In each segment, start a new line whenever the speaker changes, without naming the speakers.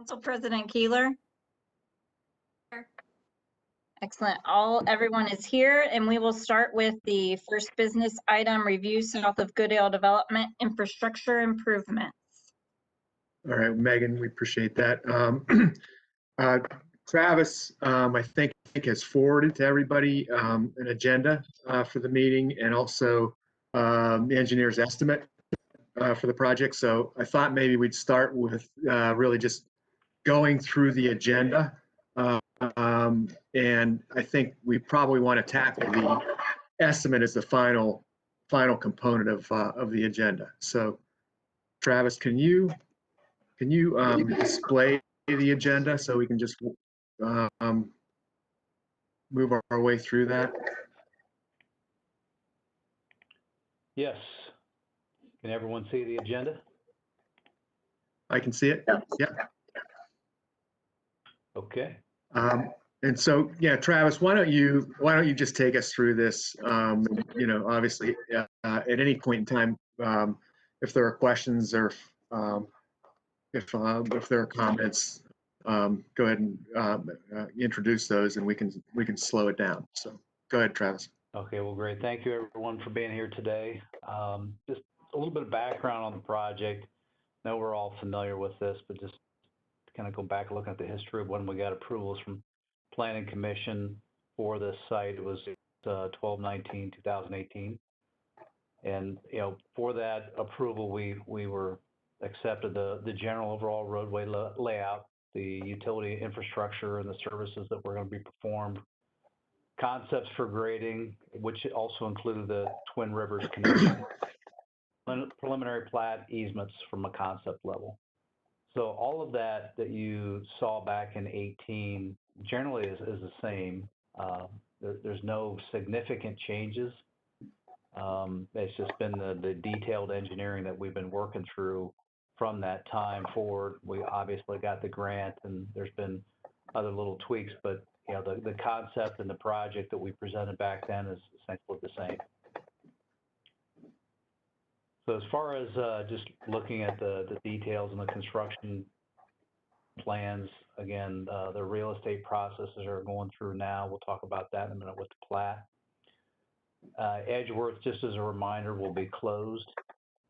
Council President Keeler.
Here.
Excellent. Everyone is here, and we will start with the first business item, review south of Goodale Development infrastructure improvements.
All right, Megan, we appreciate that. Travis, I think has forwarded to everybody an agenda for the meeting and also the engineer's estimate for the project. So I thought maybe we'd start with really just going through the agenda. And I think we probably want to tackle the estimate as the final component of the agenda. So Travis, can you display the agenda so we can just move our way through that?
Yes. Can everyone see the agenda?
I can see it. Yeah.
Okay.
And so, yeah, Travis, why don't you just take us through this? Obviously, at any point in time, if there are questions or if there are comments, go ahead and introduce those, and we can slow it down. So, go ahead, Travis.
Okay. Well, great. Thank you, everyone, for being here today. Just a little bit of background on the project. I know we're all familiar with this, but just to kind of go back and look at the history of when we got approvals from Planning Commission for this site. It was 12/19/2018, and for that approval, we were accepted the general overall roadway layout, the utility infrastructure, and the services that were going to be performed. Concepts for grading, which also included the Twin Rivers connection, preliminary plat easements from a concept level. So all of that you saw back in 18 generally is the same. There's no significant changes. It's just been the detailed engineering that we've been working through from that time forward. We obviously got the grant, and there's been other little tweaks, but the concept and the project that we presented back then is essentially the same. So as far as just looking at the details and the construction plans, again, the real estate processes are going through now. We'll talk about that in a minute with the plat. Edgeworth, just as a reminder, will be closed.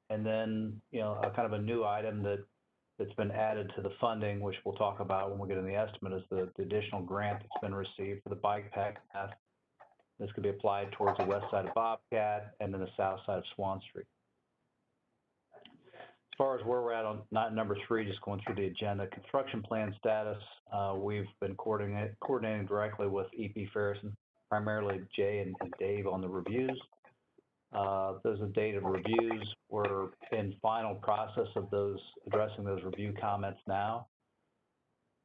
And then, a kind of a new item that's been added to the funding, which we'll talk about when we get in the estimate, is the additional grant that's been received for the bike path. This could be applied towards the west side of Bobcat and then the south side of Swan Street. As far as where we're at on number 3, just going through the agenda, construction plan status, we've been coordinating directly with EP Ferris, primarily Jay and Dave on the reviews. There's a date of reviews. We're in final process of addressing those review comments now.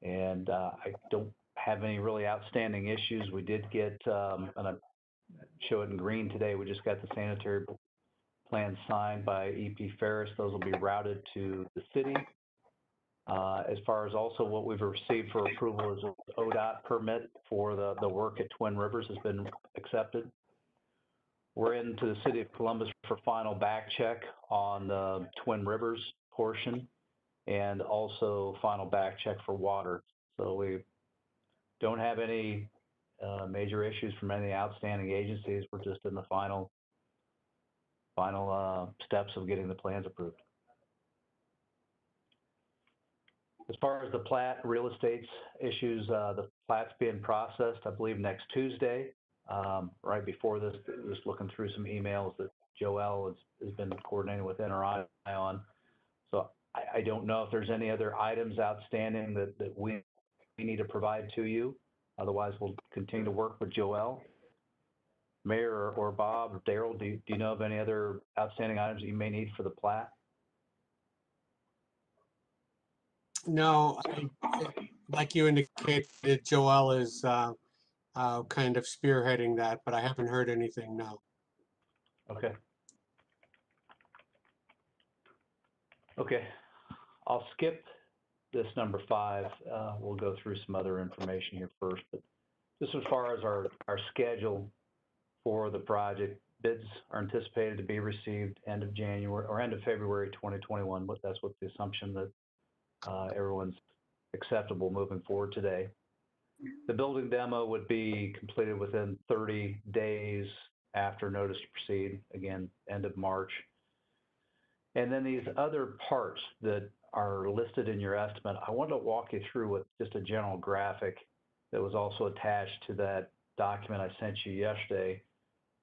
And I don't have any really outstanding issues. We did get, and I show it in green today, we just got the sanitary plan signed by EP Ferris. Those will be routed to the city. As far as also what we've received for approval is an ODOT permit for the work at Twin Rivers has been accepted. We're into the city of Columbus for final back check on the Twin Rivers portion and also final back check for water. So we don't have any major issues from any outstanding agencies. We're just in the final steps of getting the plans approved. As far as the plat real estate issues, the plat's being processed, I believe, next Tuesday. Right before this, just looking through some emails that Joelle has been coordinating with NRI on. So I don't know if there's any other items outstanding that we need to provide to you. Otherwise, we'll continue to work with Joelle. Mayor or Bob or Daryl, do you know of any other outstanding items that you may need for the plat?
No, like you indicated, Joelle is kind of spearheading that, but I haven't heard anything, no.
Okay. Okay, I'll skip this number 5. We'll go through some other information here first, but just as far as our schedule for the project, bids are anticipated to be received end of January or end of February 2021, but that's what the assumption that everyone's acceptable moving forward today. The building demo would be completed within 30 days after notice to proceed, again, end of March. And then these other parts that are listed in your estimate, I wanted to walk you through with just a general graphic that was also attached to that document I sent you yesterday.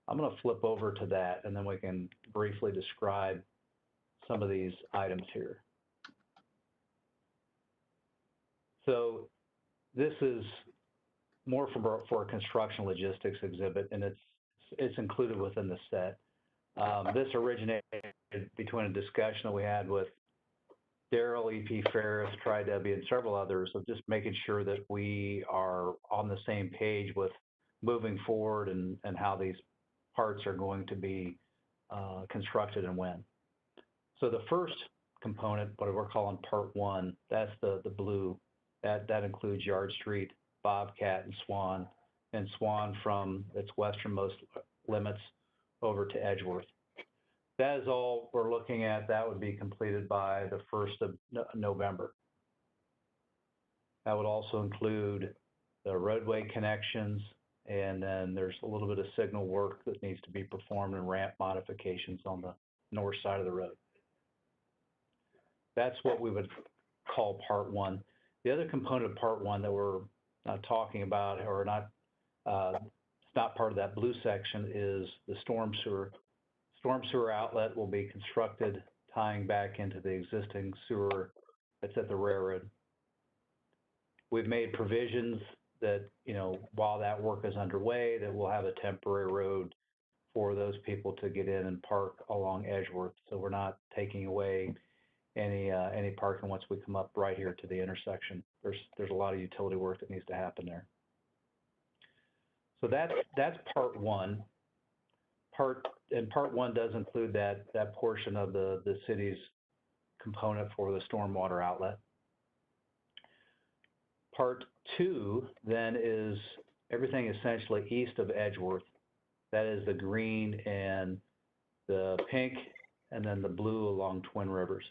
I'm going to flip over to that, and then we can briefly describe some of these items here. So this is more for a construction logistics exhibit, and it's included within the set. This originated between a discussion that we had with Daryl, EP Ferris, Tri-W, and several others of just making sure that we are on the same page with moving forward and how these parts are going to be constructed and when. So the first component, what we're calling part one, that's the blue. That includes Yard Street, Bobcat, and Swan from its westernmost limits over to Edgeworth. That is all we're looking at. That would be completed by the 1st of November. That would also include the roadway connections, and then there's a little bit of signal work that needs to be performed and ramp modifications on the north side of the road. That's what we would call part one. The other component of part one that we're not talking about, or not, it's not part of that blue section, is the storm sewer. Storm sewer outlet will be constructed tying back into the existing sewer that's at the railroad. We've made provisions that, you know, while that work is underway, that we'll have a temporary road for those people to get in and park along Edgeworth. So we're not taking away any parking once we come up right here to the intersection. There's a lot of utility work that needs to happen there. So that's part one. Part one does include that portion of the city's component for the stormwater outlet. Part two then is everything essentially east of Edgeworth. That is the green and the pink and then the blue along Twin Rivers.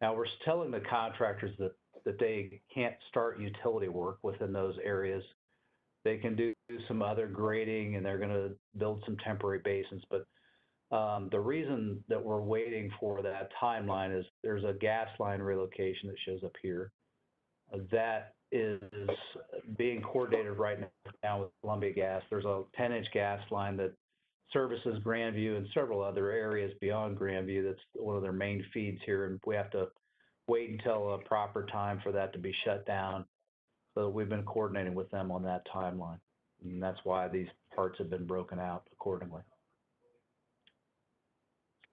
Now we're telling the contractors that they can't start utility work within those areas. They can do some other grading, and they're going to build some temporary basins. But the reason that we're waiting for that timeline is there's a gas line relocation that shows up here. That is being coordinated right now with Columbia Gas. There's a 10-inch gas line that services Grandview and several other areas beyond Grandview. That's one of their main feeds here, and we have to wait until a proper time for that to be shut down. So we've been coordinating with them on that timeline, and that's why these parts have been broken out accordingly.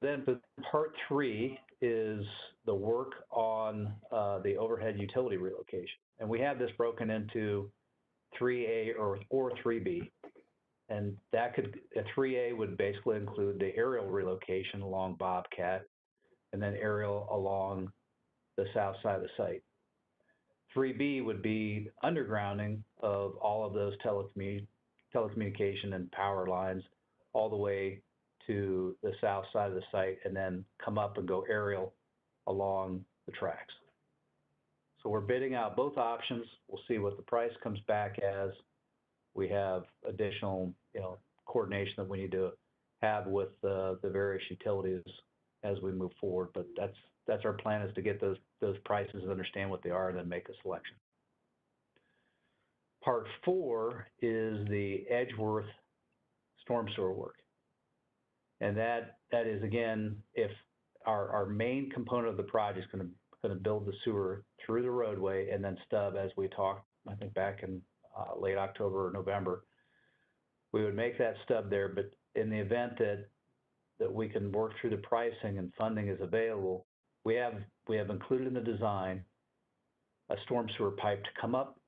Then part three is the work on the overhead utility relocation. And we have this broken into 3A or 3B. And that could, a 3A would basically include the aerial relocation along Bobcat and then aerial along the south side of the site. 3B would be undergrounding of all of those telecommunication and power lines all the way to the south side of the site and then come up and go aerial along the tracks. So we're bidding out both options. We'll see what the price comes back as. We have additional, coordination that we need to have with the various utilities as we move forward. But that's our plan, is to get those prices and understand what they are and then make a selection. Part four is the Edgeworth storm sewer work. And that is, again, if our main component of the project is going to build the sewer through the roadway and then stub, as we talked, I think back in late October or November, we would make that stub there. But in the event that we can work through the pricing and funding is available, we have included in the design a storm sewer pipe to come up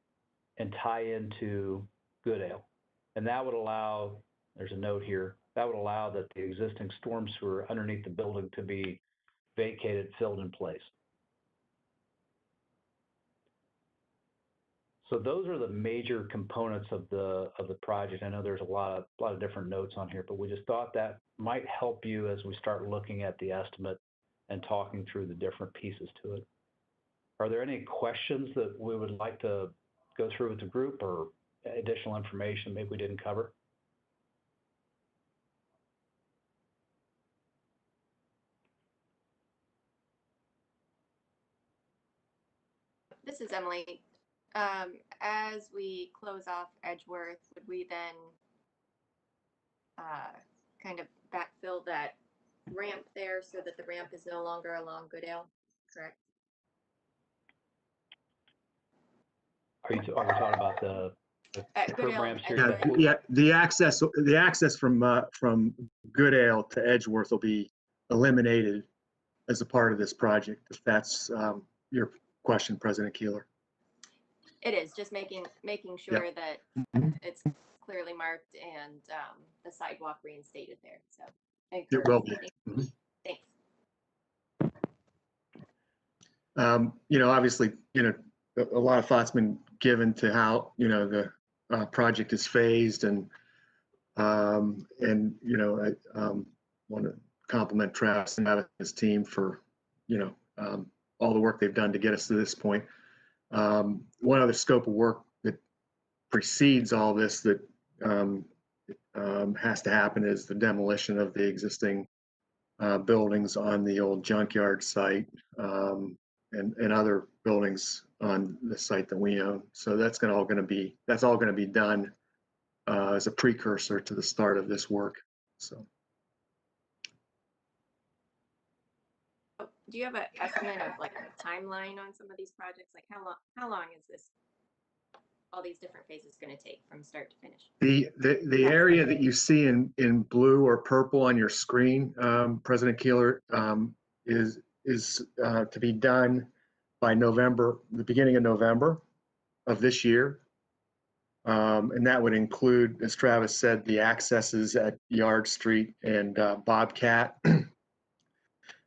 and tie into Goodale. And that would allow, there's a note here, that would allow that the existing storm sewer underneath the building to be vacated, filled in place. So those are the major components of the project. I know there's a lot of different notes on here, but we just thought that might help you as we start looking at the estimate and talking through the different pieces to it. Are there any questions that we would like to go through with the group or additional information maybe we didn't cover?
This is Emily. As we close off Edgeworth, would we then kind of backfill that ramp there so that the ramp is no longer along Goodale, correct?
Are we talking about the
At
curb
Goodale
ramps
and
here?
Edgeworth.
Yeah, the access from Goodale to Edgeworth will be eliminated as a part of this project, if that's your question, President Keeler.
It is just making sure that it's clearly marked and the sidewalk reinstated there. So
It will be.
Thanks.
Obviously, a lot of thought's been given to how, the project is phased and I want to compliment Travis and his team for, all the work they've done to get us to this point. One other scope of work that precedes all this that has to happen is the demolition of the existing buildings on the old junkyard site and other buildings on the site that we own. So that's all going to be done as a precursor to the start of this work. So.
Do you have an estimate of like a timeline on some of these projects? Like how long is this, all these different phases going to take from start to finish?
The area that you see in blue or purple on your screen, President Keeler, is to be done by November, the beginning of November of this year. And that would include, as Travis said, the accesses at Yard Street and Bobcat.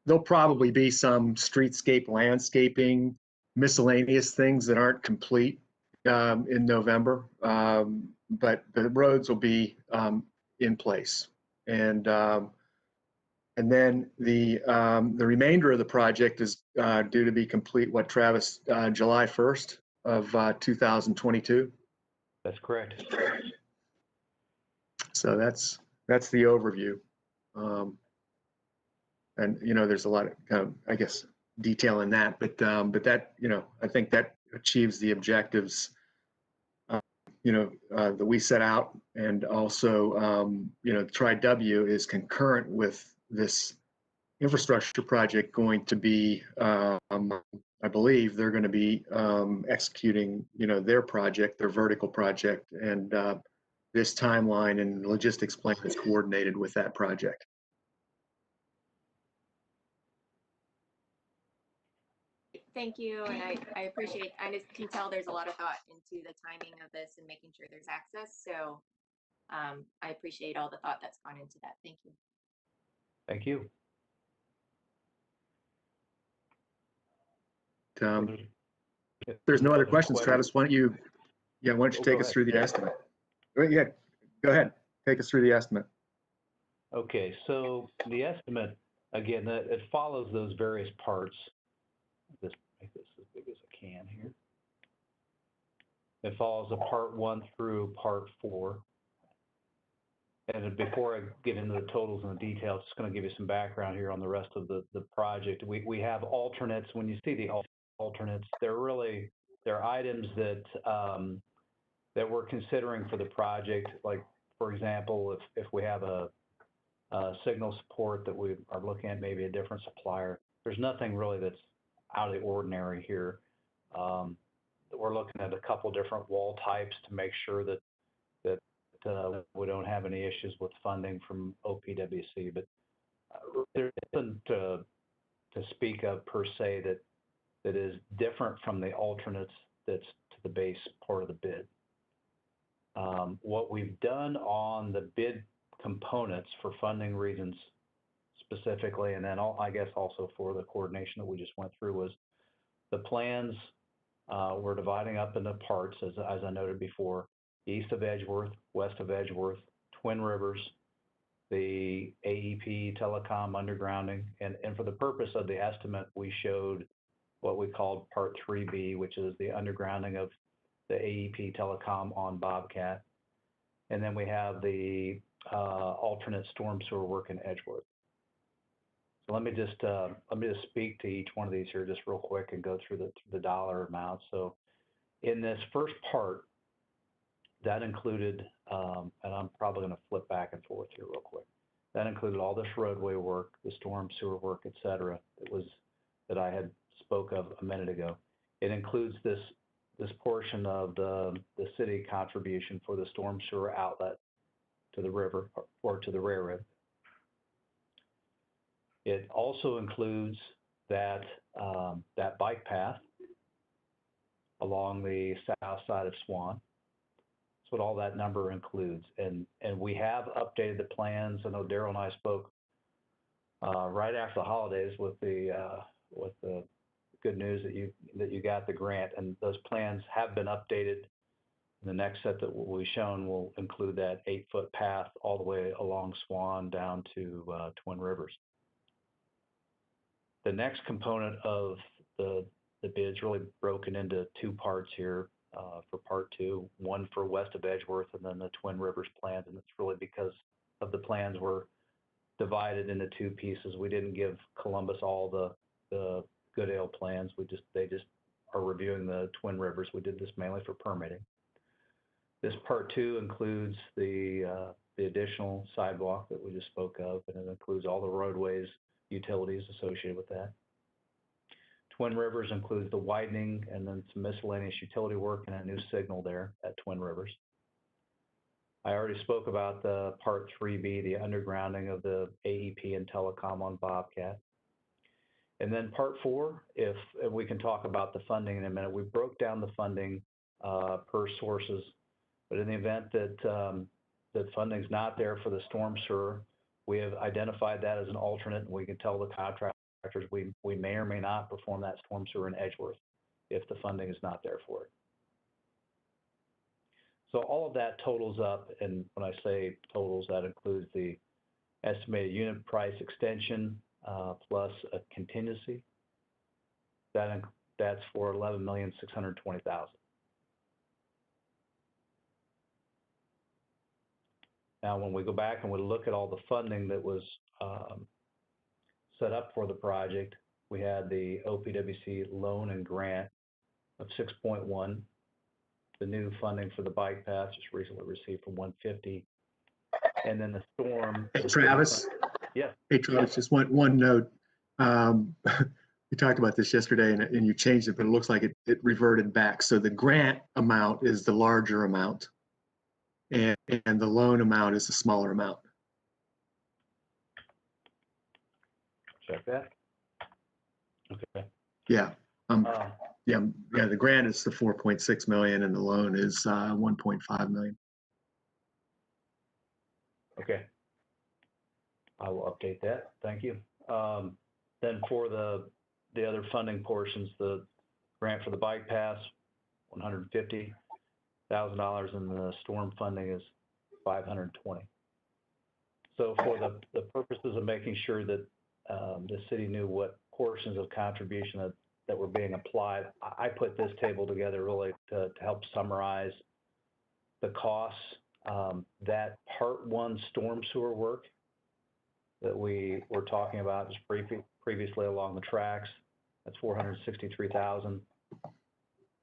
There'll probably be some streetscape landscaping, miscellaneous things that aren't complete in November, but the roads will be in place. And then the remainder of the project is due to be complete, what, Travis, July 1st of 2022?
That's correct.
So that's the overview. And, there's a lot of, I guess, detail in that, but that, I think that achieves the objectives, that we set out. And also, Tri-W is concurrent with this infrastructure project going to be, I believe they're going to be executing, their project, their vertical project. And this timeline and logistics plan is coordinated with that project.
Thank you, and I appreciate. I just can tell there's a lot of thought into the timing of this and making sure there's access. So I appreciate all the thought that's gone into that. Thank you.
Thank you.
If there's no other questions, Travis, why don't you take us through the estimate? Yeah, go ahead. Take us through the estimate.
Okay, so the estimate, again, it follows those various parts. Just make this as big as I can here. It follows a part 1 through part 4. And before I get into the totals and the details, just going to give you some background here on the rest of the project. We have alternates. When you see the alternates, they're items that that we're considering for the project. Like, for example, if we have a signal support that we are looking at, maybe a different supplier. There's nothing really that's out of the ordinary here. We're looking at a couple different wall types to make sure that we don't have any issues with funding from OPWC. But there's nothing to speak of per se that is different from the alternates that's to the base part of the bid. What we've done on the bid components for funding reasons specifically, and then I guess also for the coordination that we just went through, was the plans we're dividing up into parts, as I noted before: east of Edgeworth, west of Edgeworth, Twin Rivers, the AEP telecom undergrounding, and for the purpose of the estimate, we showed what we called Part 3B, which is the undergrounding of the AEP telecom on Bobcat. And then we have the alternate storm sewer work in Edgeworth. So let me just speak to each one of these here just real quick and go through the dollar amount. So in this first part, that included, and I'm probably going to flip back and forth here real quick. That included all this roadway work, the storm sewer work, et cetera, that I had spoke of a minute ago. It includes this portion of the city contribution for the storm sewer outlet to the river or to the railroad. It also includes that bike path along the south side of Swan. That's what all that number includes. And we have updated the plans. I know Daryl and I spoke right after the holidays with the good news that you got the grant, and those plans have been updated. The next set that will be shown will include that 8-foot path all the way along Swan down to Twin Rivers. The next component of the bid's really broken into two parts here for part two, one for west of Edgeworth and then the Twin Rivers plans. And it's really because of the plans were divided into two pieces. We didn't give Columbus all the Goodale plans. They just are reviewing the Twin Rivers. We did this mainly for permitting. This part two includes the additional sidewalk that we just spoke of, and it includes all the roadways, utilities associated with that. Twin Rivers includes the widening and then some miscellaneous utility work and a new signal there at Twin Rivers. I already spoke about the Part 3B, the undergrounding of the AEP and telecom on Bobcat. And then Part 4, if we can talk about the funding in a minute, we broke down the funding per sources, but in the event that that funding's not there for the storm sewer, we have identified that as an alternate, and we can tell the contractors we may or may not perform that storm sewer in Edgeworth if the funding is not there for it. So all of that totals up, and when I say totals, that includes the estimated unit price extension plus a contingency. That's for $11,620,000. Now, when we go back and we look at all the funding that was set up for the project, we had the OPWC loan and grant of 6.1. The new funding for the bike path just recently received from 150. And then the storm.
Hey, Travis.
Yeah.
Hey, Travis, just one note. We talked about this yesterday and you changed it, but it looks like it reverted back. So the grant amount is the larger amount and the loan amount is the smaller amount.
Check that. Okay.
Yeah. Yeah. The grant is the 4.6 million and the loan is 1.5 million.
Okay. I will update that. Thank you. Then for the other funding portions, the grant for the bike pass, $150,000, and the storm funding is $520,000. So for the purposes of making sure that the city knew what portions of contribution that were being applied, I put this table together really to help summarize the costs. That part one storm sewer work that we were talking about just previously along the tracks, that's $463,000.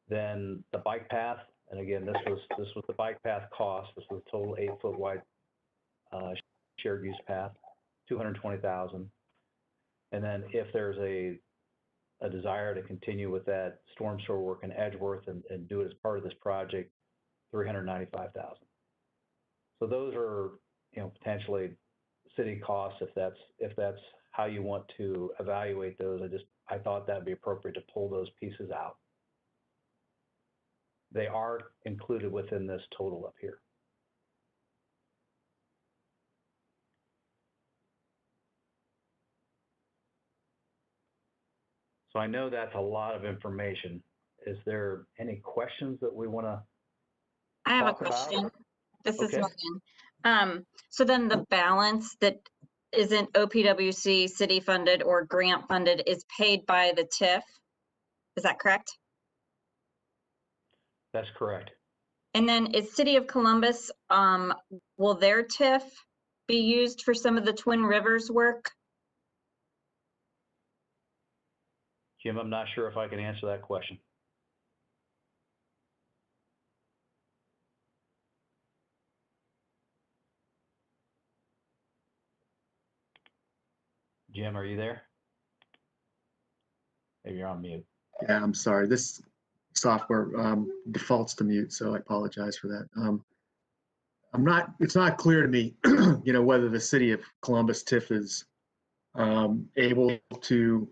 Then the bike path, and again, this was the bike path cost. This was a total 8-foot wide shared use path, $220,000. And then if there's a desire to continue with that storm sewer work in Edgeworth and do it as part of this project, $395,000. So those are, potentially city costs if that's how you want to evaluate those. I thought that'd be appropriate to pull those pieces out. They are included within this total up here. So I know that's a lot of information. Is there any questions that we want to
I have a
talk about?
question. This is
Okay.
Megan. So then the balance that isn't OPWC city funded or grant funded is paid by the TIF? Is that correct?
That's correct.
And then is City of Columbus, will their TIF be used for some of the Twin Rivers work?
Jim, I'm not sure if I can answer that question. Jim, are you there? Maybe you're on mute.
Yeah, I'm sorry. This software defaults to mute, so I apologize for that. It's not clear to me, whether the City of Columbus TIF is able to,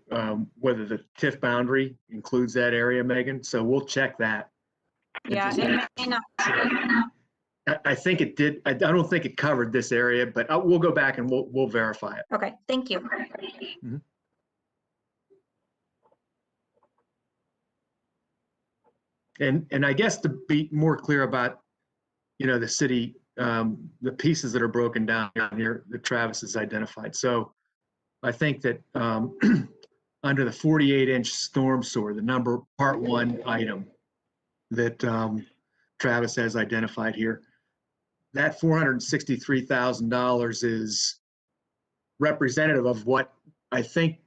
whether the TIF boundary includes that area, Megan. So we'll check that.
Yeah, it may not.
I think it did. I don't think it covered this area, but we'll go back and we'll verify it.
Okay, thank you.
Mhm. And I guess to be more clear about, the city, the pieces that are broken down here that Travis has identified. So I think that under the 48-inch storm sewer, the number part 1 item that Travis has identified here, that $463,000 is representative of what I think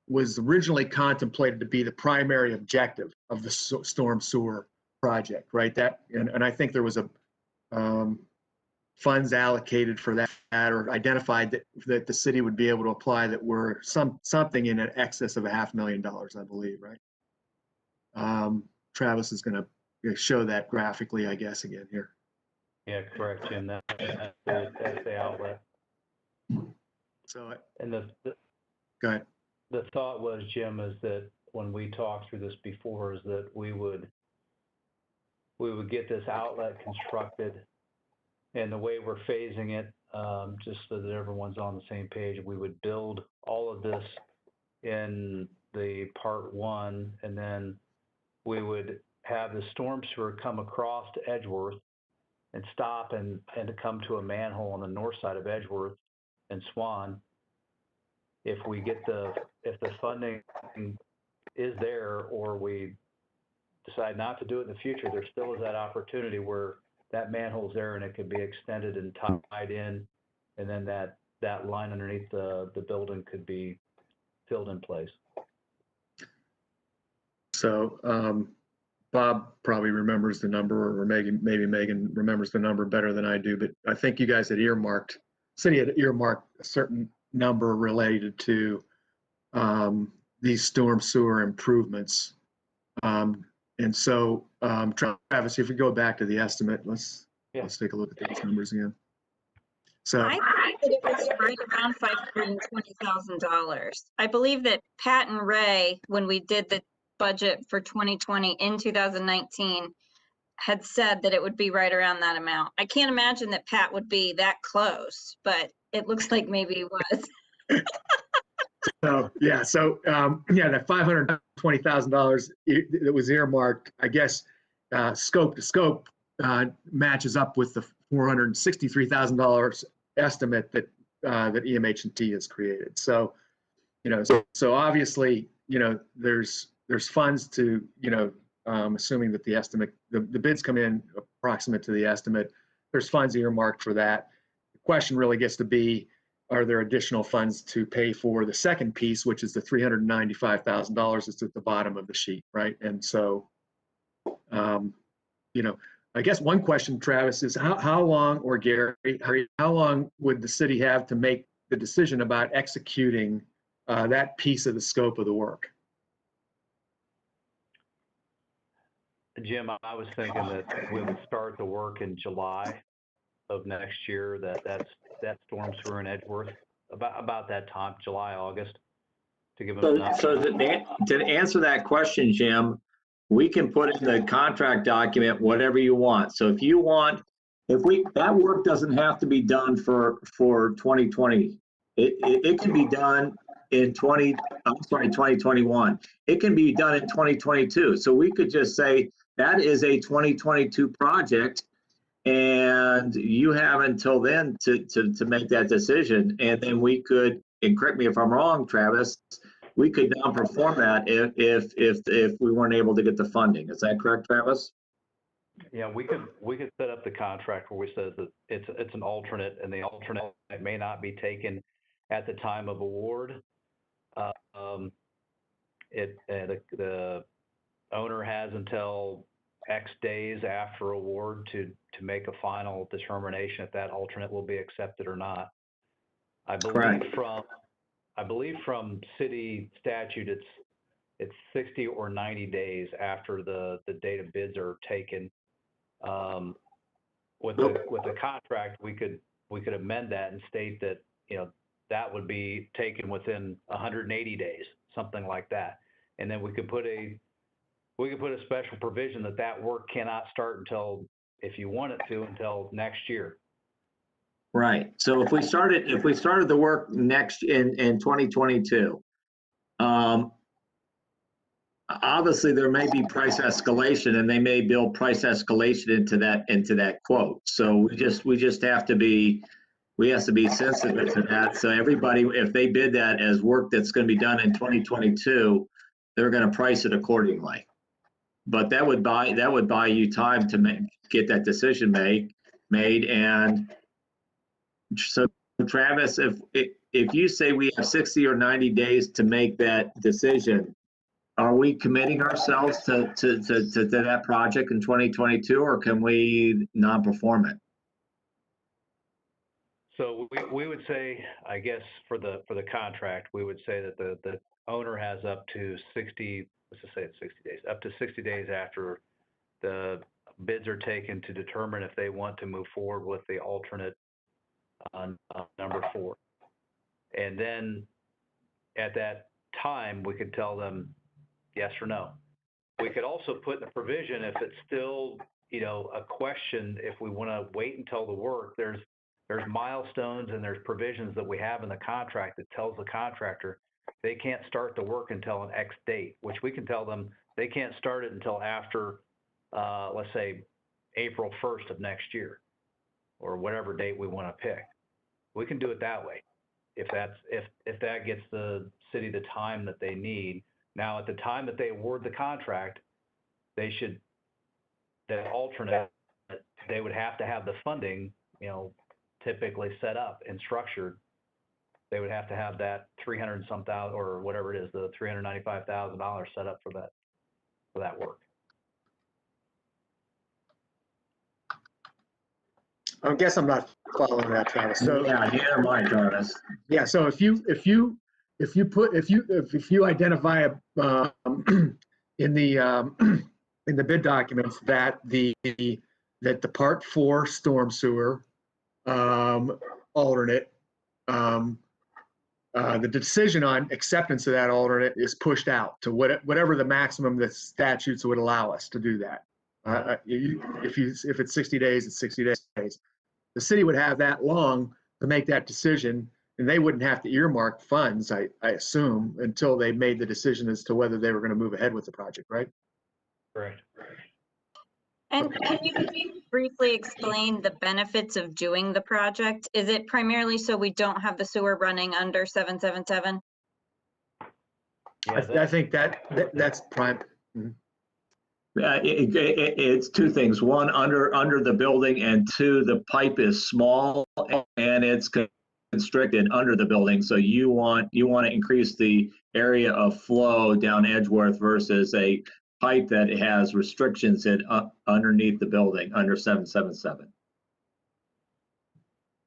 was originally contemplated to be the primary objective of the storm sewer project, right? And I think there was a funds allocated for that, or identified that the city would be able to apply, that were something in excess of $500,000, I believe, right? Travis is going to show that graphically, I guess, again here.
Yeah, correct, Jim. That's the outlet.
So,
And
go ahead.
the thought was, Jim, is that when we talked through this before, is that we would get this outlet constructed, and the way we're phasing it, just so that everyone's on the same page, we would build all of this in the part 1, and then we would have the storm sewer come across to Edgeworth and stop and to come to a manhole on the north side of Edgeworth and Swan. If the funding is there, or we decide not to do it in the future, there still is that opportunity where that manhole's there and it could be extended and tied in, and then that line underneath the building could be filled in place.
So Bob probably remembers the number, or maybe Megan remembers the number better than I do, but I think you guys had city had earmarked a certain number related to these storm sewer improvements. And so, Travis, if we go back to the estimate, let's take a look at those numbers again. So
I think that it was right around $520,000. I believe that Pat and Ray, when we did the budget for 2020 in 2019, had said that it would be right around that amount. I can't imagine that Pat would be that close, but it looks like maybe he was.
So that $520,000 that was earmarked, I guess, scope to scope matches up with the $463,000 estimate that EMH&T has created. So, so obviously, there's funds to, assuming that the estimate, the bids come in approximate to the estimate, there's funds earmarked for that. The question really gets to be, are there additional funds to pay for the second piece, which is the $395,000 that's at the bottom of the sheet, right? And so, I guess one question, Travis, is how long, or Gary, how long would the city have to make the decision about executing that piece of the scope of the work?
Jim, I was thinking that we would start the work in July of next year, that storm sewer in Edgeworth, about that time, July, August, to give them enough.
So to answer that question, Jim, we can put in the contract document whatever you want. So that work doesn't have to be done for 2020. It can be done in 2021. It can be done in 2022. So we could just say that is a 2022 project, and you have until then to make that decision. And then we could, and correct me if I'm wrong, Travis, we could non-perform that if we weren't able to get the funding. Is that correct, Travis?
Yeah, we could set up the contract where we says that it's an alternate, and the alternate may not be taken at the time of award. The owner has until X days after award to make a final determination if that alternate will be accepted or not. I believe from city statute, it's 60 or 90 days after the date of bids are taken. With the contract, we could amend that and state that, that would be taken within 180 days, something like that. And then we could put a special provision that work cannot start until, if you want it to, until next year.
Right. So if we started the work next in 2022, obviously there may be price escalation, and they may build price escalation into that quote. So we just have to be sensitive to that. So everybody, if they bid that as work that's going to be done in 2022, they're going to price it accordingly. But that would buy you time to get that decision made. And so, Travis, if you say we have 60 or 90 days to make that decision, are we committing ourselves to that project in 2022, or can we non-perform it?
So we would say, I guess, for the contract, we would say that the owner has up to 60, let's just say it's 60 days, up to 60 days after the bids are taken to determine if they want to move forward with the alternate on number 4. And then at that time, we could tell them yes or no. We could also put in a provision if it's still, a question, if we want to wait until the work, there's milestones and there's provisions that we have in the contract that tells the contractor they can't start the work until an X date, which we can tell them they can't start it until after, let's say, April 1st of next year, or whatever date we want to pick. We can do it that way if that gets the city the time that they need. Now, at the time that they award the contract, the alternate, they would have to have the funding, typically set up and structured. They would have to have that 300 and some thousand, or whatever it is, the $395,000 set up for that work.
I guess I'm not following that, Travis. So
Yeah, neither am I, Travis.
yeah, so if you identify in the bid documents that the Part 4 storm sewer alternate, the decision on acceptance of that alternate is pushed out to whatever the maximum the statutes would allow us to do that. If it's 60 days, it's 60 days. The city would have that long to make that decision, and they wouldn't have to earmark funds, I assume, until they made the decision as to whether they were going to move ahead with the project, right?
Correct.
And can you briefly explain the benefits of doing the project? Is it primarily so we don't have the sewer running under 777?
Yeah,
I think that's prime.
It's two things. One, under the building, and two, the pipe is small and it's constricted under the building. So you want to increase the area of flow down Edgeworth versus a pipe that has restrictions underneath the building under 777.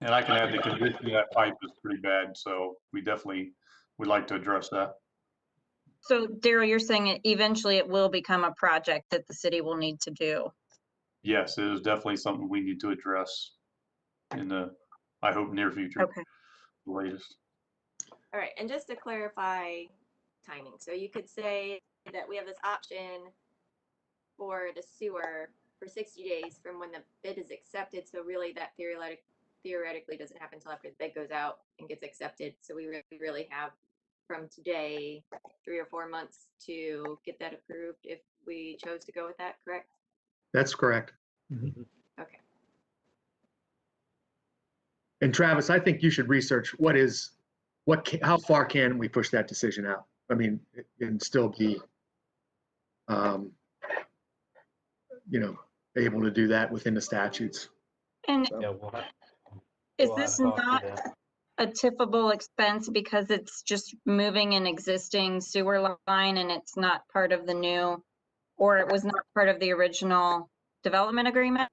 And I can add the condition of that pipe is pretty bad, so we definitely would like to address that.
So Daryl, you're saying eventually it will become a project that the city will need to do?
Yes, it is definitely something we need to address in the, I hope, near future.
Okay.
The latest.
All right, and just to clarify timing, so you could say that we have this option for the sewer for 60 days from when the bid is accepted. So really that theoretically doesn't happen until after the bid goes out and gets accepted. So we really have from today 3 or 4 months to get that approved if we chose to go with that, correct?
That's correct.
Okay.
And Travis, I think you should research how far can we push that decision out? I mean, it can still be, you know, able to do that within the statutes.
And
So,
Yeah, we'll have,
is
we'll have
this
to talk
not
to them.
a typical expense because it's just moving an existing sewer line and it's not part of the new, or it was not part of the original development agreement?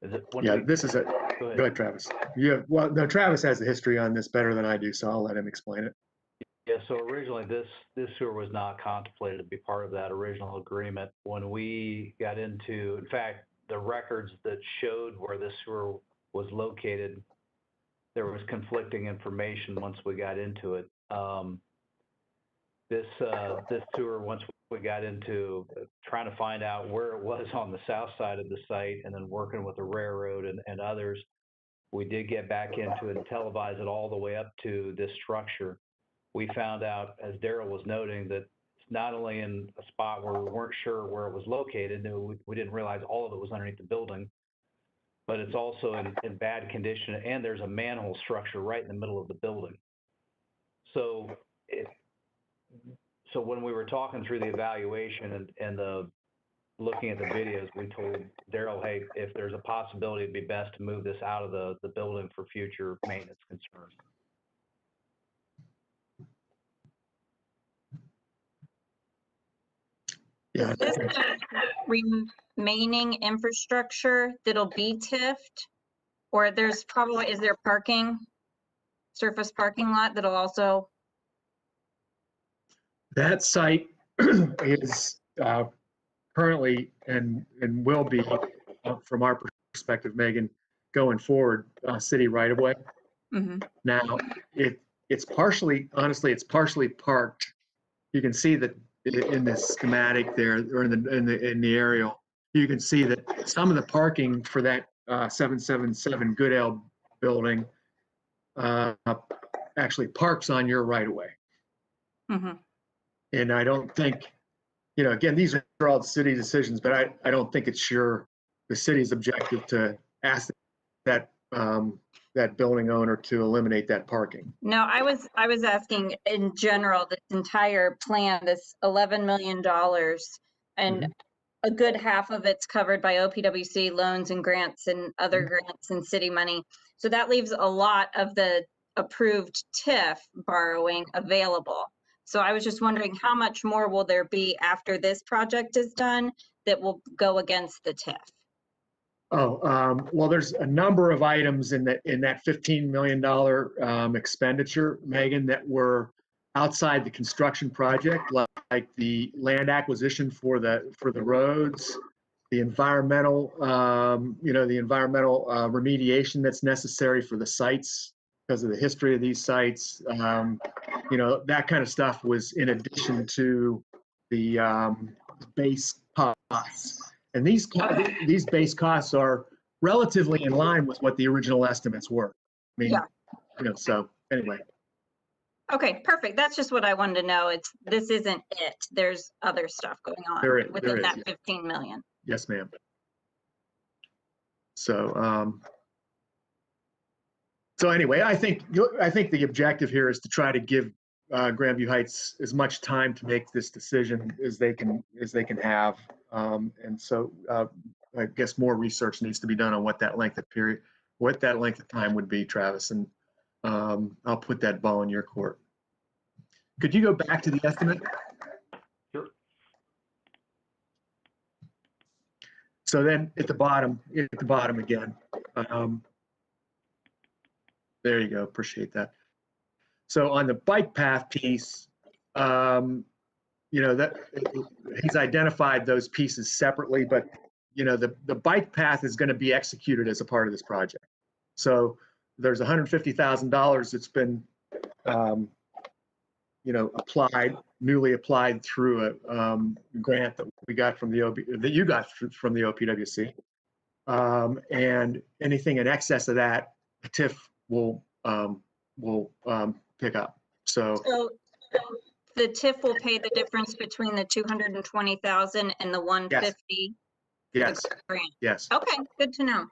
Is it, when
yeah,
we,
this is a,
go
go
ahead.
ahead, Travis. Yeah, well, no, Travis has the history on this better than I do, so I'll let him explain it.
Yeah, so originally this sewer was not contemplated to be part of that original agreement. When we got into, in fact, the records that showed where this sewer was located, there was conflicting information once we got into it. This sewer, once we got into trying to find out where it was on the south side of the site and then working with the railroad and others, we did get back into it and televise it all the way up to this structure. We found out, as Daryl was noting, that it's not only in a spot where we weren't sure where it was located, we didn't realize all of it was underneath the building, but it's also in bad condition, and there's a manhole structure right in the middle of the building. So when we were talking through the evaluation and the looking at the videos, we told Daryl, hey, if there's a possibility, it'd be best to move this out of the building for future maintenance concerns.
Yeah,
Is this the remaining infrastructure that'll be TIF'd? Or there's probably, is there parking, surface parking lot that'll also,
that site is currently and will be, from our perspective, Megan, going forward, city right of way.
Mhm.
Now, it's partially, honestly, it's partially parked. You can see that in the schematic there, or in the aerial, you can see that some of the parking for that 777 Goodale building actually parks on your right of way.
Mhm.
And I don't think, you know, again, these are all city decisions, but I don't think it's the city's objective to ask that that building owner to eliminate that parking.
No, I was asking in general, this entire plan, this $11 million, and a good half of it's covered by OPWC loans and grants and other grants and city money. So that leaves a lot of the approved TIF borrowing available. So I was just wondering how much more will there be after this project is done that will go against the TIF?
Oh, well, there's a number of items in that $15 million expenditure, Megan, that were outside the construction project, like the land acquisition for the roads, the environmental, the environmental remediation that's necessary for the sites because of the history of these sites. That kind of stuff was in addition to the base costs. And these base costs are relatively in line with what the original estimates were. I mean,
Yeah.
So anyway.
Okay, perfect. That's just what I wanted to know. This isn't it. There's other stuff going on
There
within
is,
that
yeah.
15 million.
Yes, ma'am. So, anyway, I think the objective here is to try to give Grandview Heights as much time to make this decision as they can have. And so I guess more research needs to be done on what that length of time would be, Travis. And I'll put that ball in your court. Could you go back to the estimate?
Sure.
So then at the bottom again. There you go. Appreciate that. So on the bike path piece, that he's identified those pieces separately, but the bike path is going to be executed as a part of this project. So there's $150,000 that's been newly applied through a grant that we got from that you got from the OPWC, and anything in excess of that, TIF will pick up. So
the TIF will pay the difference between the 220,000 and the 150.
Yes.
Grant.
Yes.
Okay, good to know.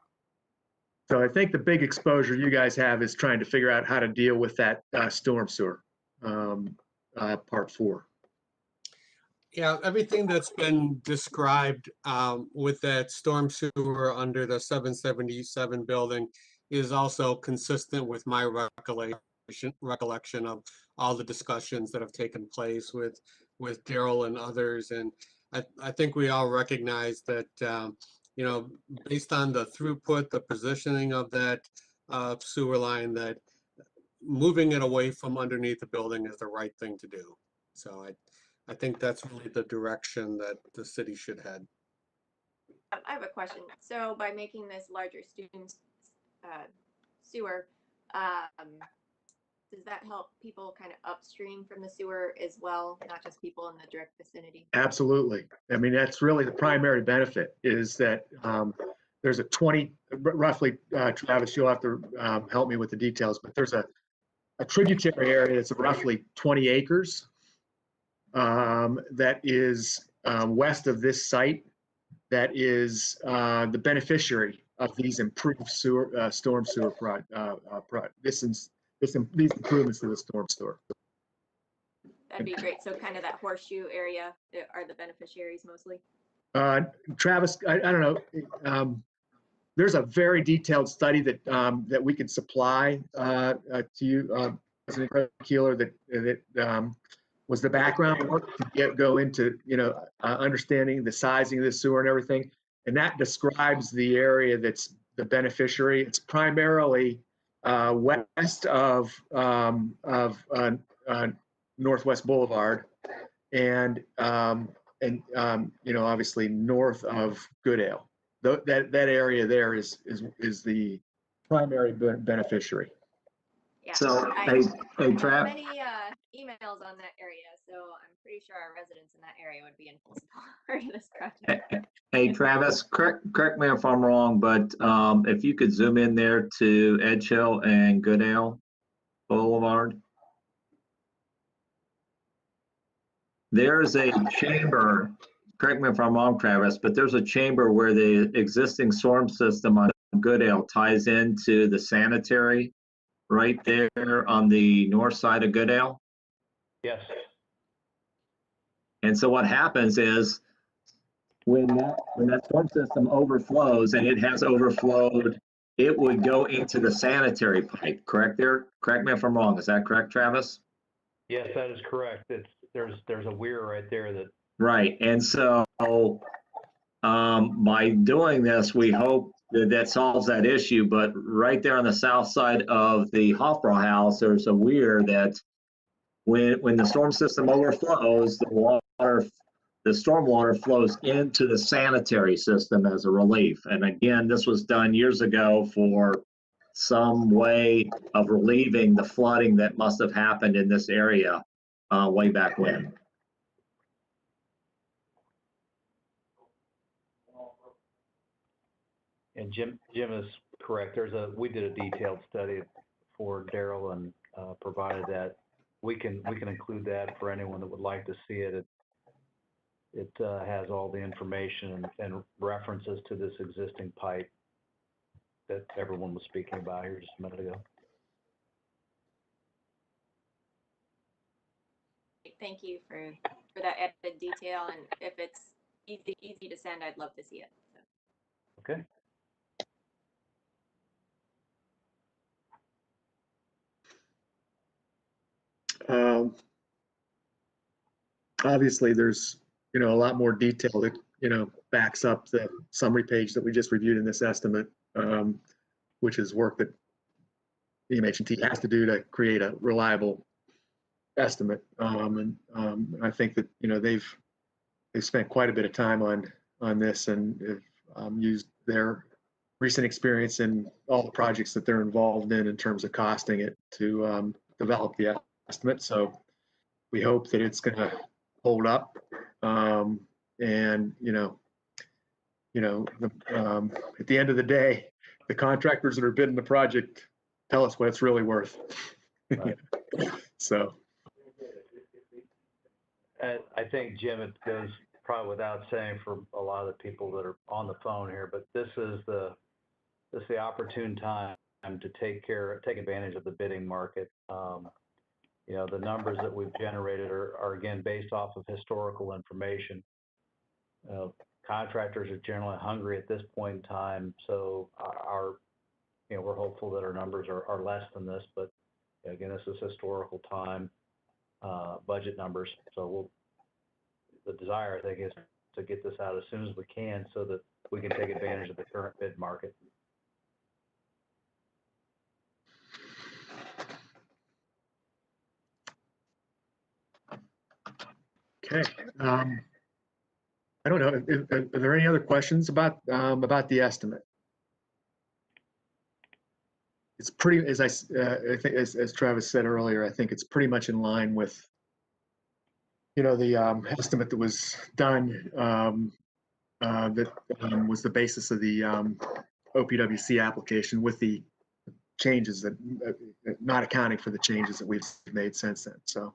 So I think the big exposure you guys have is trying to figure out how to deal with that storm sewer, part 4.
Yeah, everything that's been described with that storm sewer under the 777 building is also consistent with my recollection of all the discussions that have taken place with Daryl and others. And I think we all recognize that, you know, based on the throughput, the positioning of that sewer line, that moving it away from underneath the building is the right thing to do. So I think that's really the direction that the city should head.
I have a question. So by making this larger student sewer, does that help people kind of upstream from the sewer as well, not just people in the direct vicinity?
Absolutely. I mean, that's really the primary benefit is that there's a 20, roughly, Travis, you'll have to help me with the details, but there's a tributary area that's roughly 20 acres that is west of this site that is the beneficiary of these improved sewer, storm sewer these improvements to the storm sewer.
That'd be great. So kind of that horseshoe area are the beneficiaries mostly?
Travis, I don't know. There's a very detailed study that that we could supply to you, President Keeler, that was the background work to go into, you know, understanding the sizing of the sewer and everything. And that describes the area that's the beneficiary. It's primarily west of Northwest Boulevard and you know, obviously north of Goodale. That area there is the primary beneficiary.
Yeah.
So,
I
hey,
have
Trav,
many emails on that area, so I'm pretty sure our residents in that area would be in support of this project.
hey, Travis, correct me if I'm wrong, but if you could zoom in there to Edge Hill and Goodale Boulevard. There's a chamber, correct me if I'm wrong, Travis, but there's a chamber where the existing storm system on Goodale ties into the sanitary right there on the north side of Goodale.
Yes.
And so what happens is when that storm system overflows, and it has overflowed, it would go into the sanitary pipe, correct there? Correct me if I'm wrong. Is that correct, Travis?
Yes, that is correct. There's a weir right there that.
Right. And so by doing this, we hope that solves that issue. But right there on the south side of the Hofbrau house, there's a weir that when the storm system overflows, the storm water flows into the sanitary system as a relief. And again, this was done years ago for some way of relieving the flooding that must have happened in this area way back when.
And Jim is correct. We did a detailed study for Daryl and provided that. We can include that for anyone that would like to see it. It has all the information and references to this existing pipe that everyone was speaking about here just a minute ago.
Thank you for that added detail, and if it's easy to send, I'd love to see it. So.
Okay.
Obviously, there's, you know, a lot more detail that, you know, backs up the summary page that we just reviewed in this estimate, which is work that the MH&T has to do to create a reliable estimate. And I think that, you know, they've spent quite a bit of time on this and have used their recent experience in all the projects that they're involved in terms of costing it to develop the estimate. So we hope that it's going to hold up. And at the end of the day, the contractors that are bidding the project tell us what it's really worth.
Right.
So
I think, Jim, it goes probably without saying for a lot of the people that are on the phone here, but this is the this is the opportune time to take advantage of the bidding market. You know, the numbers that we've generated are again based off of historical information. Contractors are generally hungry at this point in time, so you know, we're hopeful that our numbers are less than this, but again, this is historical time, budget numbers. So the desire, I think, is to get this out as soon as we can so that we can take advantage of the current bid market.
Okay. I don't know. Are there any other questions about the estimate? It's pretty, as I think, as Travis said earlier, I think it's pretty much in line with, you know, the estimate that was done that was the basis of the OPWC application, with the changes that, not accounting for the changes that we've made since then. So.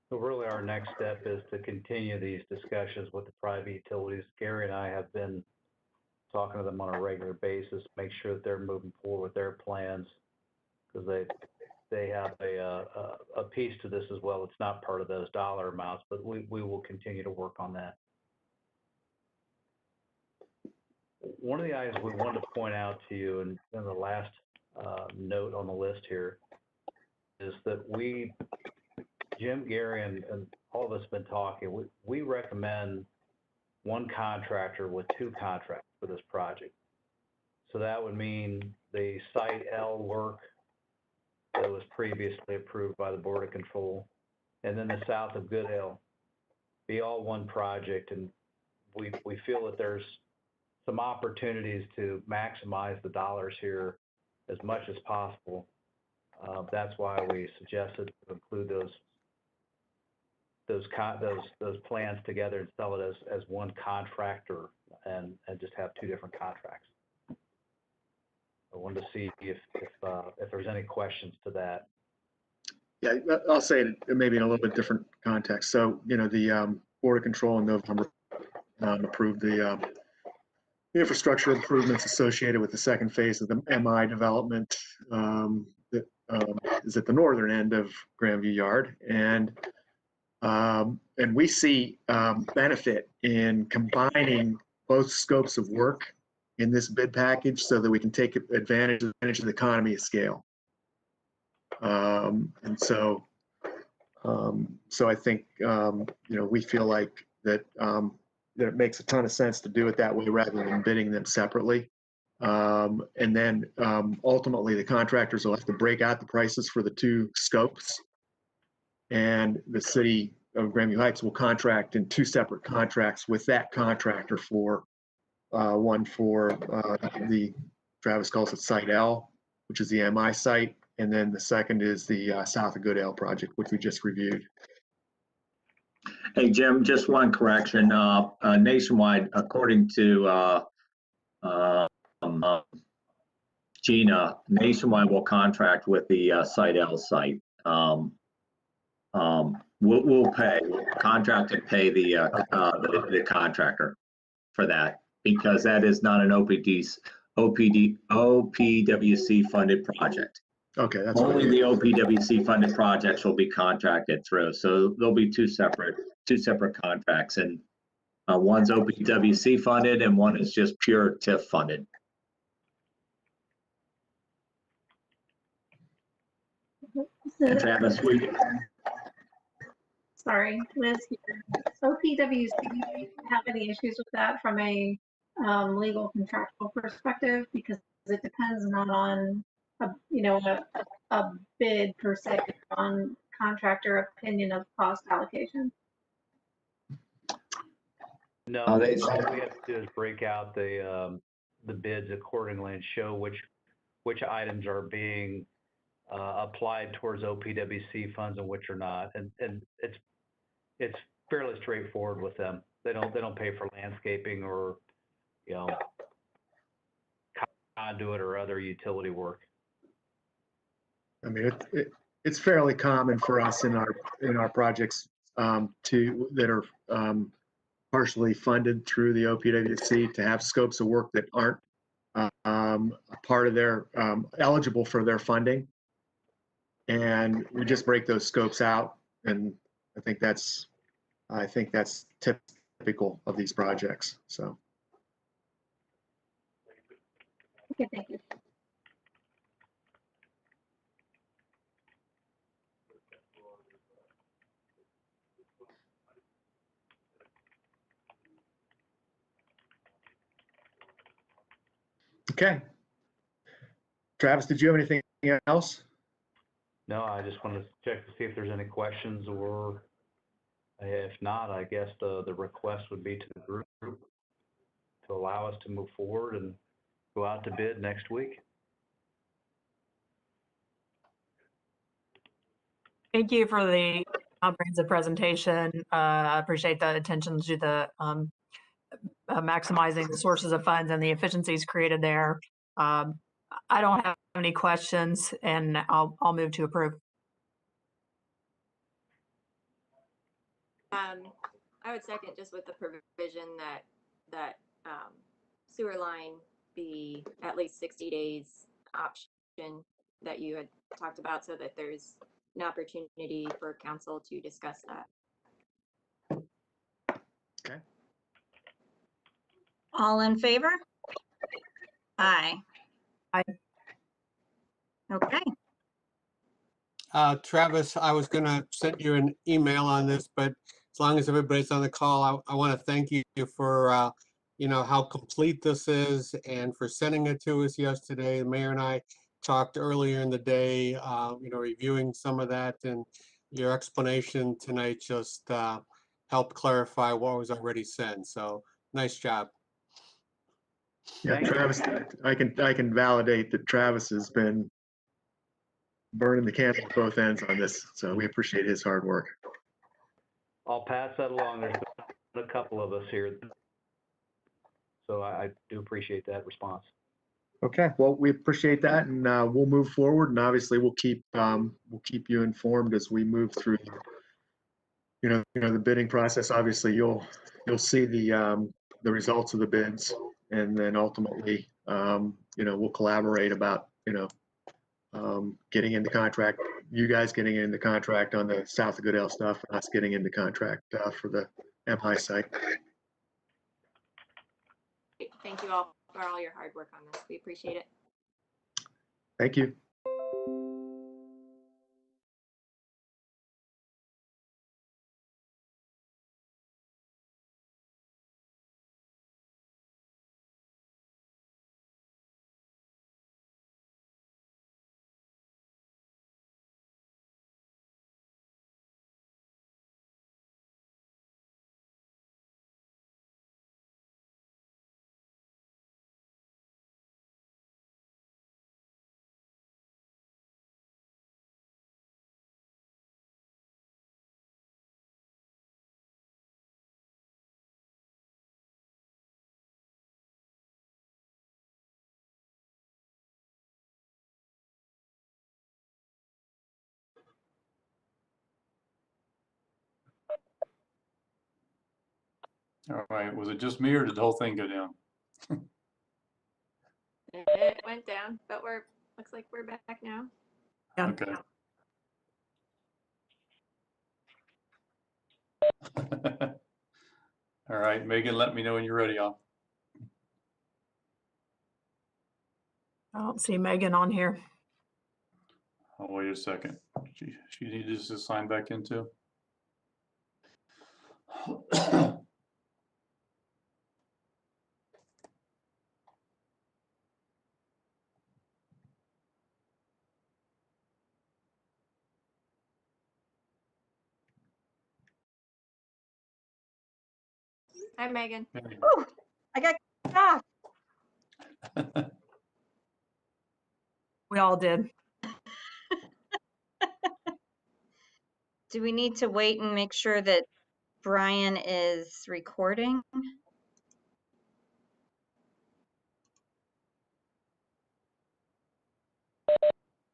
So really our next step is to continue these discussions with the private utilities. Gary and I have been talking to them on a regular basis, make sure that they're moving forward with their plans, because they have a piece to this as well. It's not part of those dollar amounts, but we will continue to work on that. One of the items we wanted to point out to you, and in the last note on the list here, is that Jim, Gary, and all of us have been talking, we recommend one contractor with two contracts for this project. So that would mean the Site L work that was previously approved by the Board of Control, and then the south of Goodale be all one project. And we feel that there's some opportunities to maximize the dollars here as much as possible. That's why we suggested to include those plans together and sell it as one contractor and just have two different contracts. I wanted to see if there's any questions to that.
Yeah, I'll say it maybe in a little bit different context. So, you know, the Board of Control in November approved the infrastructure improvements associated with the second phase of the MI development that is at the northern end of Grandview Yard. And we see benefit in combining both scopes of work in this bid package so that we can take advantage of the economy of scale. And so I think, you know, we feel like that it makes a ton of sense to do it that way rather than bidding them separately. And then ultimately the contractors will have to break out the prices for the two scopes, and the city of Grandview Heights will contract in two separate contracts with that contractor for one for the, Travis calls it Site L, which is the MI site, and then the second is the south of Goodale project, which we just reviewed.
Hey, Jim, just one correction. Nationwide, according to Gina, Nationwide will contract with the Site L site. We'll pay, contract and pay the contractor for that, because that is not an OPWC funded project.
Okay, that's
Only the OPWC funded projects will be contracted through. So there'll be two separate contracts, and one's OPWC funded and one is just pure TIF funded. And Travis,
Sorry, Liz here. OPWC, have any issues with that from a legal contractual perspective? Because it depends not on a bid per se, on contractor opinion of cost allocation.
No, all we have to do is break out the bids accordingly and show which items are being applied towards OPWC funds and which are not, and it's fairly straightforward with them. They don't pay for landscaping or, you know, conduit or other utility work.
I mean, it's fairly common for us in our projects that are partially funded through the OPWC to have scopes of work that aren't a part of their eligible for their funding. And we just break those scopes out, and I think that's typical of these projects. So.
Okay, thank you.
Okay. Travis, did you have anything else?
No, I just wanted to check to see if there's any questions, or if not, I guess the request would be to the group to allow us to move forward and go out to bid next week.
Thank you for the comprehensive presentation. I appreciate the attention to the maximizing the sources of funds and the efficiencies created there. I don't have any questions, and I'll move to approve.
I would second, just with the provision that sewer line be at least 60 days option that you had talked about, so that there's an opportunity for council to discuss that.
Okay.
All in favor? Aye.
Aye.
Okay.
Travis, I was gonna send you an email on this, but as long as everybody's on the call, I want to thank you for, you know, how complete this is and for sending it to us yesterday. The mayor and I talked earlier in the day, you know, reviewing some of that, and your explanation tonight just helped clarify what was already said. So nice job.
Yeah,
Thank you.
Travis, I can validate that Travis has been burning the candle at both ends on this, so we appreciate his hard work.
I'll pass that along. There's been a couple of us here, so I do appreciate that response.
Okay, well, we appreciate that, and we'll move forward, and obviously we'll keep you informed as we move through, you know, the bidding process. Obviously, you'll see the results of the bids, and then ultimately, you know, we'll collaborate about, you know, getting into contract, you guys getting into contract on the South of Goodale stuff, and us getting into contract for the MI site.
Thank you all for all your hard work on this. We appreciate it.
Thank you.
All right, was it just me or did the whole thing go down?
It went down, but looks like we're back now.
Yeah.
Okay. All right, Megan, let me know when you're ready.
I don't see Megan on here.
I'll wait a second. She needs to sign back in too.
Hi, Megan.
Whew, I got off.
We all did.
Do we need to wait and make sure that Brian is recording?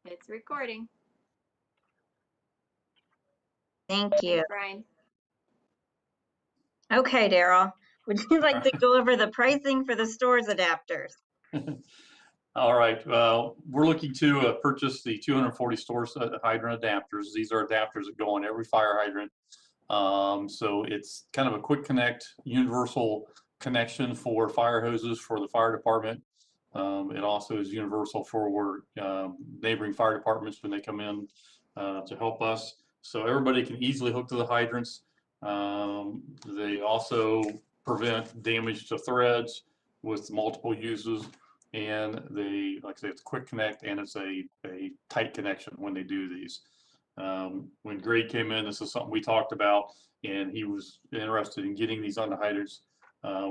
It's recording.
Thank you.
Thanks, Brian.
Okay, Daryl, would you like to go over the pricing for the stores adapters?
All right, we're looking to purchase the 240 stores hydrant adapters. These are adapters that go on every fire hydrant. So it's kind of a quick connect, universal connection for fire hoses for the fire department. It also is universal for neighboring fire departments when they come in to help us. So everybody can easily hook to the hydrants. They also prevent damage to threads with multiple uses. And they, like I say, it's a quick connect and it's a tight connection when they do these. When Greg came in, this is something we talked about, and he was interested in getting these on the hydrants.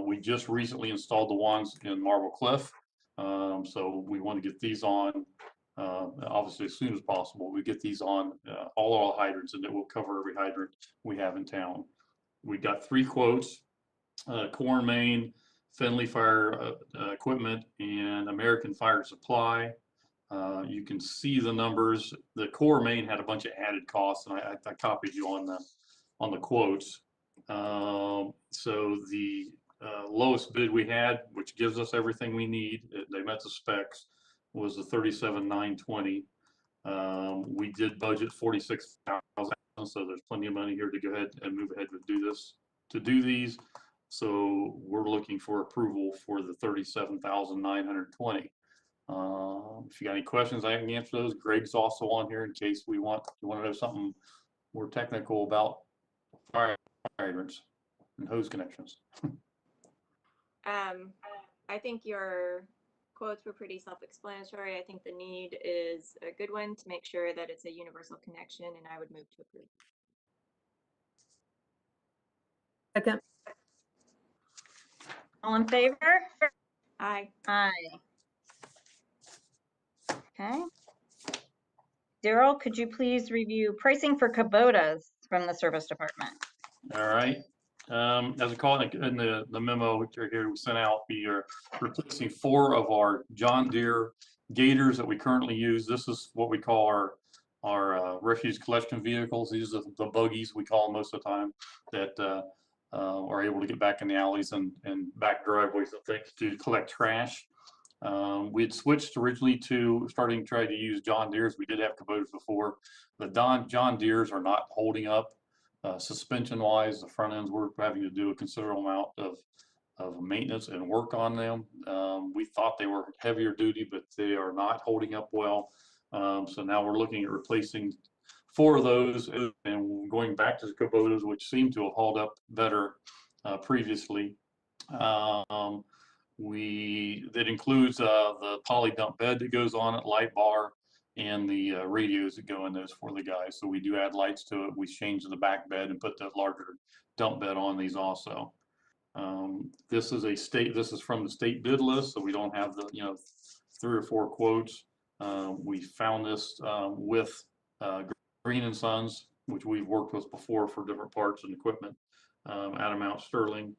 We just recently installed the ones in Marble Cliff, so we want to get these on, obviously as soon as possible. We get these on all our hydrants, and it will cover every hydrant we have in town. We got 3 quotes, Core and Main, Findlay Fire Equipment, and American Fire Supply. You can see the numbers. The Core Main had a bunch of added costs, and I copied you on the quotes. So the lowest bid we had, which gives us everything we need, they met the specs, was the $37,920. We did budget $46,000, so there's plenty of money here to go ahead and move ahead to do these. So we're looking for approval for the $37,920. If you got any questions, I can answer those. Greg's also on here in case you want to know something more technical about fire hydrants and hose connections.
I think your quotes were pretty self-explanatory. I think the need is a good one to make sure that it's a universal connection, and I would move to approve.
Second.
All in favor?
Aye.
Aye. Okay. Daryl, could you please review pricing for Kubotas from the service department?
All right. As I call it in the memo here we sent out, we are replacing 4 of our John Deere Gators that we currently use. This is what we call our refuse collection vehicles. These are the buggies we call them most of the time that are able to get back in the alleys and back driveways and things to collect trash. We had switched originally to starting to try to use John Deere's. We did have Kubotas before. The John Deere's are not holding up suspension wise. The front ends, we're having to do a considerable amount of maintenance and work on them. We thought they were heavier duty, but they are not holding up well. So now we're looking at replacing 4 of those and going back to the Kubotas, which seem to have held up better previously. That includes the poly dump bed that goes on it, light bar, and the radios that go in those for the guys. So we do add lights to it. We change the back bed and put the larger dump bed on these also. This is from the state bid list, so we don't have the 3 or 4 quotes. We found this with Green and Sons, which we've worked with before for different parts and equipment out of Mount Sterling.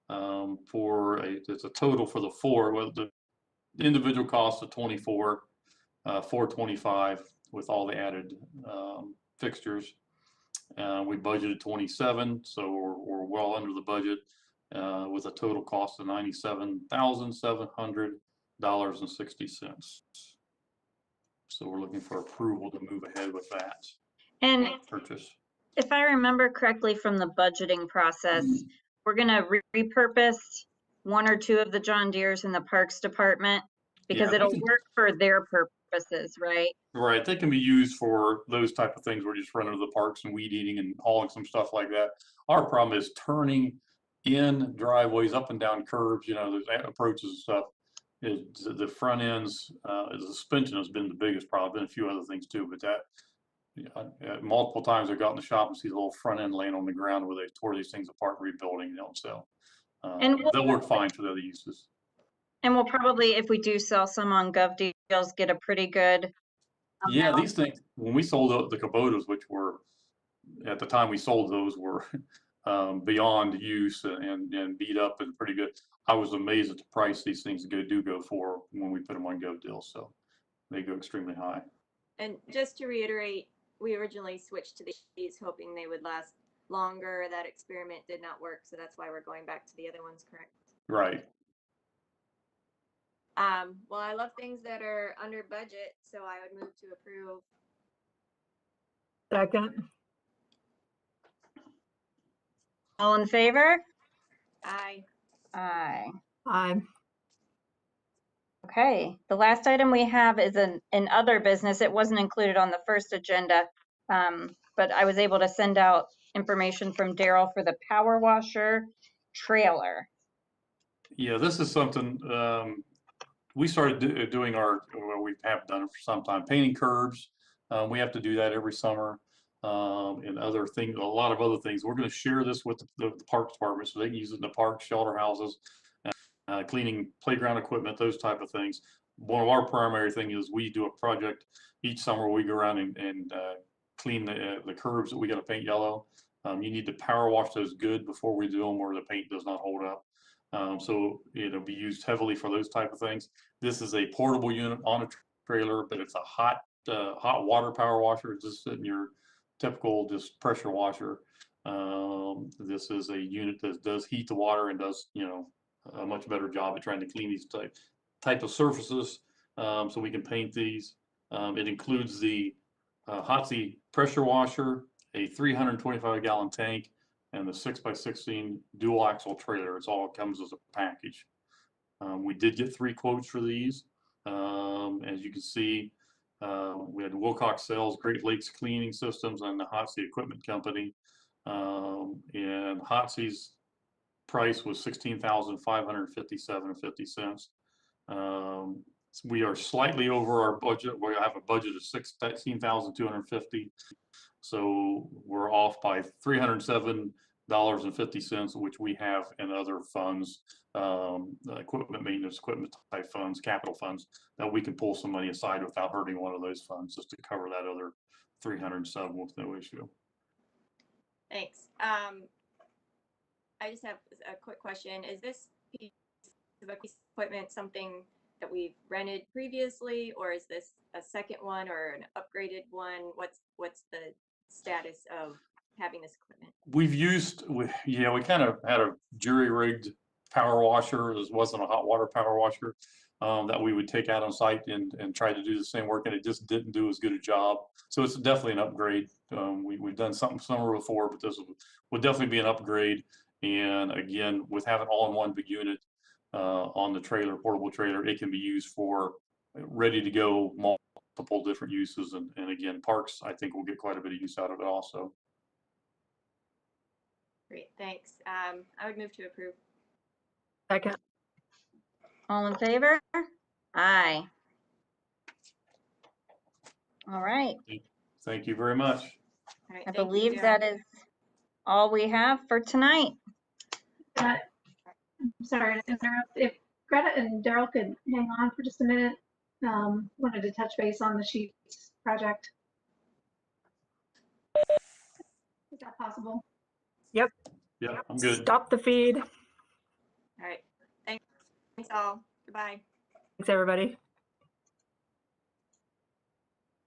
It's a total for the 4. Well, the individual cost of 24, 425 with all the added fixtures. We budgeted 27, so we're well under the budget with a total cost of $97,700.60. So we're looking for approval to move ahead with that
And
purchase.
if I remember correctly from the budgeting process, we're going to repurpose 1 or 2 of the John Deere's in the Parks Department because it'll work for their purposes, right?
Right. They can be used for those type of things. We're just running to the parks and weed eating and hauling some stuff like that. Our problem is turning in driveways, up and down curbs, those approaches and stuff. The front ends, the suspension has been the biggest problem, and a few other things too, but that multiple times I've got in the shop and see the little front end laying on the ground where they tore these things apart, rebuilding them. So they'll work fine for the other uses.
And we'll probably, if we do sell some on Gov Deals, get a pretty good
Yeah, these things, when we sold the Kubotas, which were, at the time we sold those, were beyond use and beat up and pretty good. I was amazed at the price these things do go for when we put them on Gov Deals. So they go extremely high.
And just to reiterate, we originally switched to these hoping they would last longer. That experiment did not work, so that's why we're going back to the other ones, correct?
Right.
Well, I love things that are under budget, so I would move to approve.
Second.
All in favor?
Aye.
Aye.
Aye.
Okay, the last item we have is an other business. It wasn't included on the first agenda, but I was able to send out information from Daryl for the power washer trailer.
Yeah, this is something, we started doing well, we have done it for some time, painting curbs. We have to do that every summer, and other things, a lot of other things. We're gonna share this with the park department so they can use it in the parks, shelter houses, cleaning playground equipment, those type of things. One of our primary thing is we do a project each summer. We go around and clean the curbs that we gotta paint yellow. You need to power wash those good before we do them, or the paint does not hold up. So it'll be used heavily for those type of things. This is a portable unit on a trailer, but it's a hot water power washer. It's just in your typical just pressure washer. This is a unit that does heat the water and does, you know, a much better job at trying to clean these type of surfaces, so we can paint these. It includes the Hotzi pressure washer, a 325-gallon tank, and the 6x16 dual axle trailer. It's all comes as a package. We did get 3 quotes for these. As you can see, we had Wilcox Sales, Great Lakes Cleaning Systems, and the Hotzi Equipment Company. And Hotzi's price was $16,557.50. We are slightly over our budget. We have a budget of $16,250. So we're off by $307.50, which we have in other funds, equipment maintenance, equipment type funds, capital funds, that we can pull some money aside without hurting one of those funds, just to cover that other 307 with no issue.
Thanks. I just have a quick question. Is this piece of equipment something that we've rented previously, or is this a second one or an upgraded one? What's the status of having this equipment?
We've used, we kind of had a jury-rigged power washer. This wasn't a hot water power washer, that we would take out on site and try to do the same work, and it just didn't do as good a job. So it's definitely an upgrade. We've done something similar before, but this would definitely be an upgrade. And again, with having all-in-one big unit on the trailer, portable trailer, it can be used for ready to go multiple different uses. And again, parks, I think, will get quite a bit of use out of it also.
Great, thanks. I would move to approve.
Second.
All in favor? Aye. All right.
Thank you very much.
All right,
I
thank you,
believe
Daryl.
that is all we have for tonight.
I'm sorry to interrupt. If Greta and Daryl could hang on for just a minute, wanted to touch base on the sheets project. Is that possible?
Yeah, I'm good.
Stop the feed.
All right, thanks all. Goodbye.
Thanks, everybody.